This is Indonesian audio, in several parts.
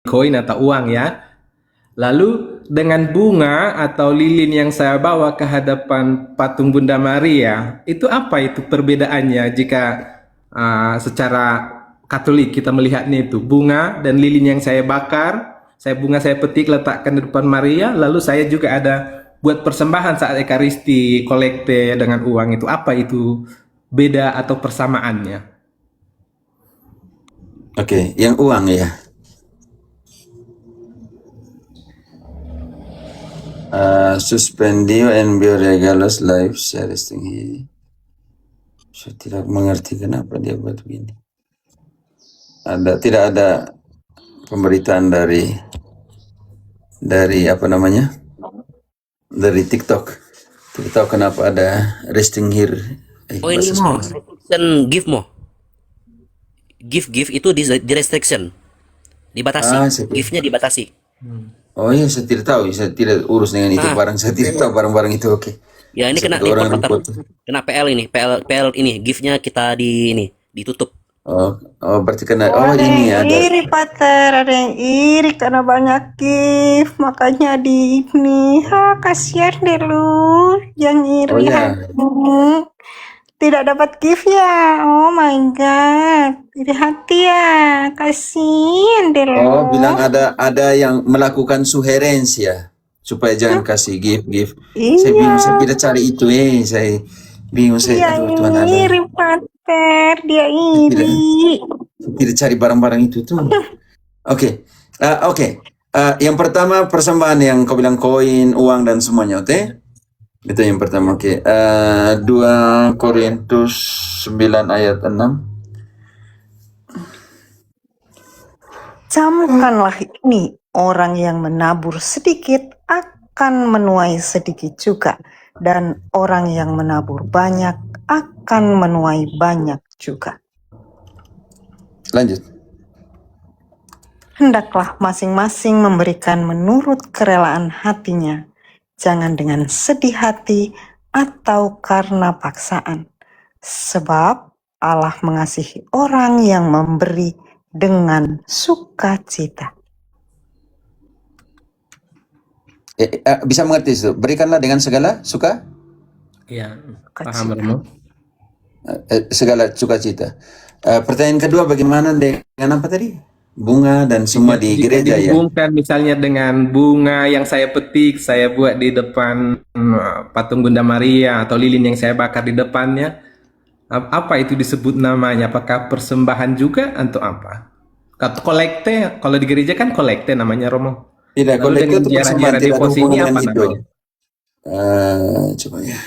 koin atau uang ya. Lalu dengan bunga atau lilin yang saya bawa ke hadapan patung Bunda Maria, itu apa itu perbedaannya jika secara Katolik kita melihatnya itu bunga dan lilin yang saya bakar, saya petik letakkan di depan Maria, lalu saya juga ada buat persembahan saat Ekaristi, kolekte dengan uang itu apa itu beda atau persamaannya? Oke, yang uang ya. Suspendio envio regalos live series tinggi. Saya tidak mengerti kenapa dia buat begini. Tidak ada pemberitaan dari apa namanya? Dari TikTok. Tidak tahu kenapa ada resting here. Oh ini mau restriction give mo. Give itu di restriction. Dibatasi. Give-nya dibatasi. Oh iya, saya tidak tahu. Saya tidak urus dengan itu barang. Saya tidak tahu barang-barang itu. Oke. Ya ini kena kena PL ini. PL ini. Give-nya kita ditutup. Oh berarti kena. Oh ini ada. Iri Pater, ada yang iri karena banyak gift, makanya di ini. Kasihan deh lu yang iri. Oh ya. Tidak dapat gift ya. Oh my god, iri hati ya, kasihan deh lu. Oh bilang ada yang melakukan suherensi ya, supaya jangan kasih gift. Iya. Saya bingung, saya tidak cari itu saya bingung saya. Aduh Tuhan ada. Iri Pater, dia iri. Tidak cari barang-barang itu tuh. Oke. Yang pertama persembahan yang kau bilang koin, uang dan semuanya, oke? Itu yang pertama, oke. 2 Korintus 9 ayat 6. Camkanlah ini, orang yang menabur sedikit akan menuai sedikit juga, dan orang yang menabur banyak akan menuai banyak juga. Lanjut. Hendaklah masing-masing memberikan menurut kerelaan hatinya, jangan dengan sedih hati atau karena paksaan, sebab Allah mengasihi orang yang memberi dengan sukacita. Bisa mengerti itu? Berikanlah dengan segala suka? Ya, paham Romo. Segala sukacita. Pertanyaan kedua, bagaimana dengan apa tadi? Bunga dan semua di gereja ya? Dihubungkan misalnya dengan bunga yang saya petik, saya buat di depan patung Bunda Maria atau lilin yang saya bakar di depannya. Apa itu disebut namanya? Apakah persembahan juga atau apa? Kolekte, kalau di gereja kan kolekte namanya Romo. Tidak, kolekte itu persembahan, tidak ada hubungan dengan itu. Coba ya.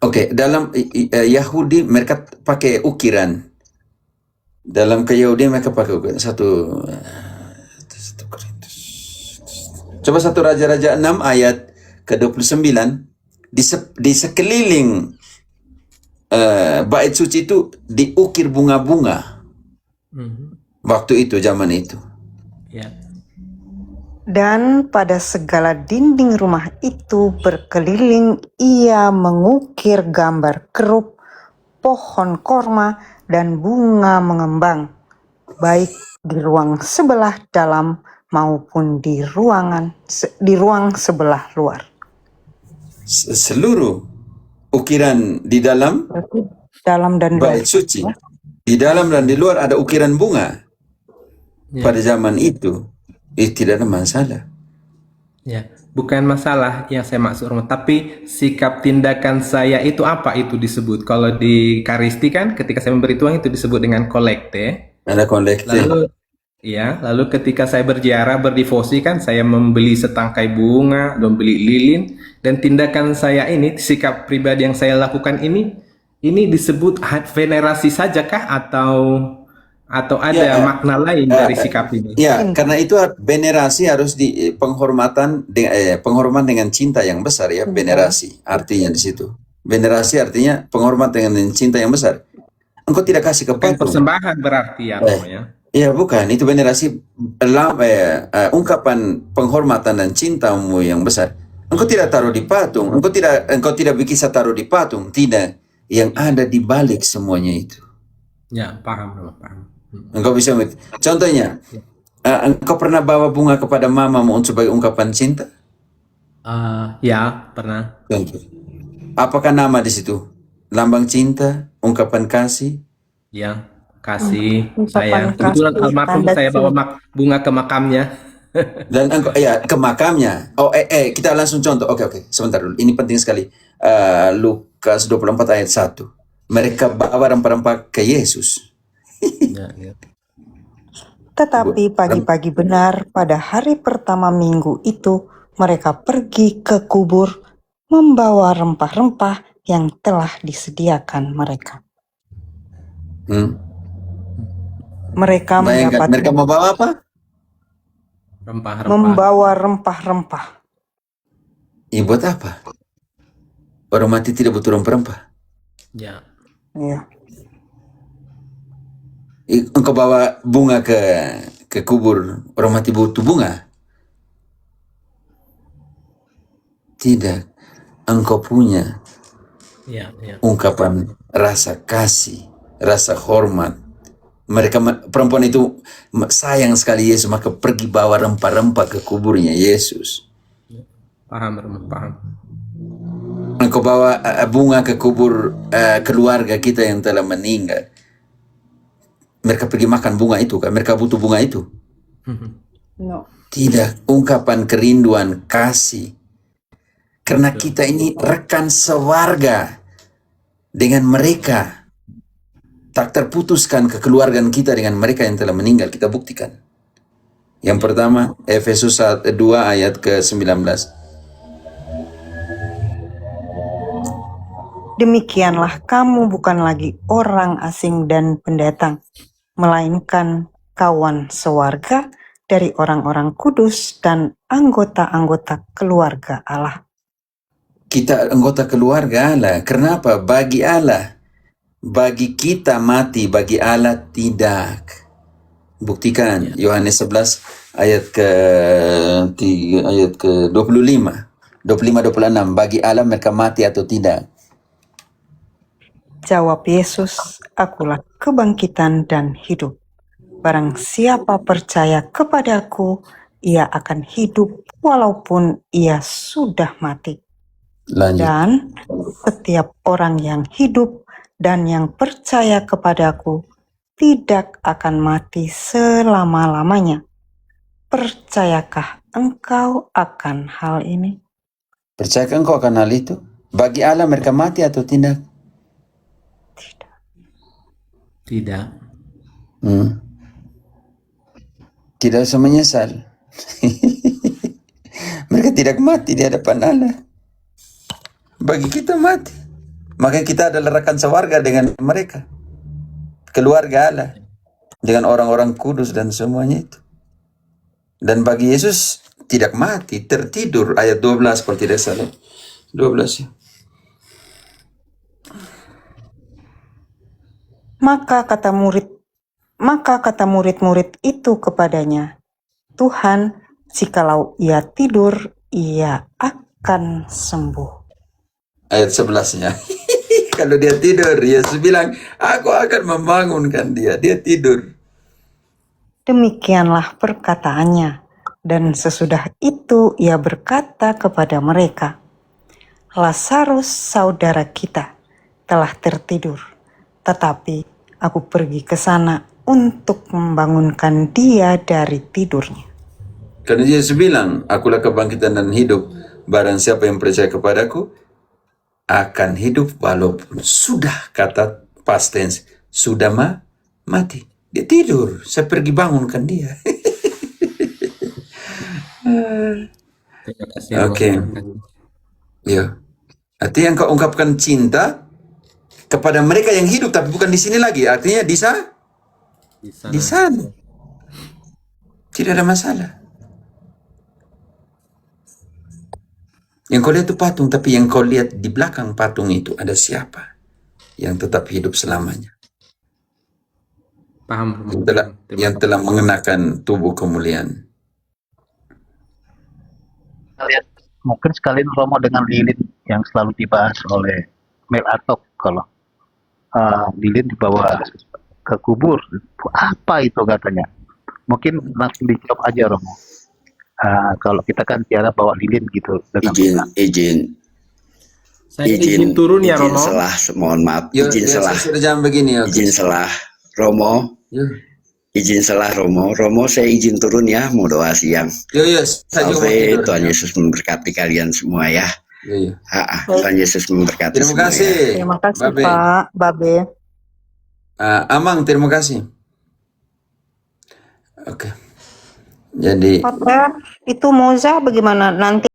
Oke, dalam Yahudi mereka pakai ukiran. Dalam keyahudian mereka pakai ukiran. Satu Korintus. Coba 1 Raja-Raja 6 ayat ke-29. Di sekeliling bait suci itu diukir bunga-bunga. Waktu itu, zaman itu. Ya. Dan pada segala dinding rumah itu berkeliling ia mengukir gambar kerub, pohon korma, dan bunga mengembang, baik di ruang sebelah dalam maupun di ruang sebelah luar. Seluruh ukiran di dalam dan bait suci, di dalam dan di luar ada ukiran bunga. Pada zaman itu tidak ada masalah. Ya, bukan masalah yang saya maksud, tapi sikap tindakan saya itu apa itu disebut? Kalau di Karisti kan ketika saya memberi uang itu disebut dengan kolekte. Ada kolekte. Lalu ketika saya berziarah, berdevosi kan saya membeli setangkai bunga, membeli lilin, dan tindakan saya ini, sikap pribadi yang saya lakukan ini disebut venerasi saja kah atau ada makna lain dari sikap ini? Ya, karena itu venerasi harus di penghormatan dengan cinta yang besar ya. Venerasi artinya di situ. Venerasi artinya penghormatan dengan cinta yang besar. Engkau tidak kasih ke patung. Persembahan berarti ya, ya. Ya bukan, itu venerasi ungkapan penghormatan dan cintamu yang besar. Engkau tidak taruh di patung, engkau tidak bisa taruh di patung, tidak. Yang ada di balik semuanya itu. Ya, paham, Romo, paham. Engkau bisa contohnya, engkau pernah bawa bunga kepada mamamu untuk sebagai ungkapan cinta? Ya, pernah. Contoh. Apakah nama di situ? Lambang cinta, ungkapan kasih, Ya, kasih Ungkapan sayang. Kebetulan kasih, almarhum tanda saya bawa cinta. bunga ke makamnya. dan engkau ya ke makamnya. Oh, kita langsung contoh. Oke, sebentar dulu. Ini penting sekali. Lukas 24 ayat 1. Mereka bawa rempah-rempah ke Yesus. Ya, ya. Tetapi pagi-pagi benar pada hari pertama minggu itu, mereka pergi ke kubur membawa rempah-rempah yang telah disediakan mereka. Mereka Bayangkan, mendapat mereka mau bawa apa? Rempah-rempah. membawa rempah-rempah. Ya, buat apa? Orang mati tidak butuh rempah-rempah. Ya, Ya. Engkau bawa bunga ke kubur, orang mati butuh bunga? Tidak. Engkau punya ya, ya. ungkapan rasa kasih, rasa hormat. Mereka perempuan itu sayang sekali Yesus, maka pergi bawa rempah-rempah ke kuburnya Yesus. Paham, Romo, paham. Engkau bawa bunga ke kubur keluarga kita yang telah meninggal. Mereka pergi makan bunga itu kan? Mereka butuh bunga itu? No. Tidak. Ungkapan kerinduan, kasih. Karena kita ini rekan sewarga dengan mereka. Tak terputuskan kekeluargaan kita dengan mereka yang telah meninggal. Kita buktikan. Yang pertama, Efesus 2 ayat ke-19. Demikianlah kamu bukan lagi orang asing dan pendatang, melainkan kawan sewarga dari orang-orang kudus dan anggota-anggota keluarga Allah. Kita anggota keluarga Allah. Kenapa? Bagi Allah. Bagi kita mati, bagi Allah tidak. Buktikan Yohanes 11 ayat ayat ke 25. 25-26. Bagi Allah mereka mati atau tidak. Jawab Yesus, akulah kebangkitan dan hidup. Barang siapa percaya kepadaku, ia akan hidup walaupun ia sudah mati. Lanjut. Dan setiap orang yang hidup dan yang percaya kepadaku tidak akan mati selama-lamanya. Percayakah engkau akan hal ini? Percayakah engkau akan hal itu? Bagi Allah mereka mati atau tidak? Tidak. Tidak usah menyesal. Mereka tidak mati di hadapan Allah. Bagi kita mati. Maka kita adalah rekan sewarga dengan mereka. Keluarga Allah. Dengan orang-orang kudus dan semuanya itu. Dan bagi Yesus tidak mati, tertidur. Ayat 12 kalau tidak salah. 12 ya. Maka kata murid-murid itu kepadanya, Tuhan, jikalau ia tidur, ia akan sembuh. Ayat 11-nya. Kalau dia tidur, Yesus bilang, aku akan membangunkan dia. Dia tidur. Demikianlah perkataannya. Dan sesudah itu ia berkata kepada mereka, Lazarus saudara kita telah tertidur, tetapi aku pergi ke sana untuk membangunkan dia dari tidurnya. Karena Yesus bilang, akulah kebangkitan dan hidup. Barang siapa yang percaya kepadaku, akan hidup walaupun sudah, kata past tense, sudah mati. Dia tidur, saya pergi bangunkan dia. Terima kasih, Romo. Oke. Ya. Artinya yang kau ungkapkan cinta kepada mereka yang hidup, tapi bukan di sini lagi. Artinya di sana. Tidak ada masalah. Yang kau lihat itu patung, tapi yang kau lihat di belakang patung itu ada siapa yang tetap hidup selamanya. Paham, Romo. Yang telah mengenakan tubuh kemuliaan. Lihat mungkin sekalian Romo dengan lilin yang selalu dibahas oleh Mel Atok, kalau lilin dibawa ke kubur. Apa itu katanya? Mungkin langsung dijawab aja Romo. Kalau kita kan tiara bawa lilin gitu dengan bunga. Saya izin turun ya izin Romo. selah, mohon maaf, izin selah, sudah jam begini. Oke. izin selah, Romo, Yuk, izin selah Romo, saya izin turun ya, mau doa siang. yuk, saya juga mau Sampai tidur. Tuhan Yesus memberkati kalian semua ya. Yuk. Tuhan Yesus memberkati Terima semua kasih. ya. Terima kasih Babe. Pak, Babe. Amang, terima kasih. Oke. Jadi Hotel itu Moza bagaimana nanti?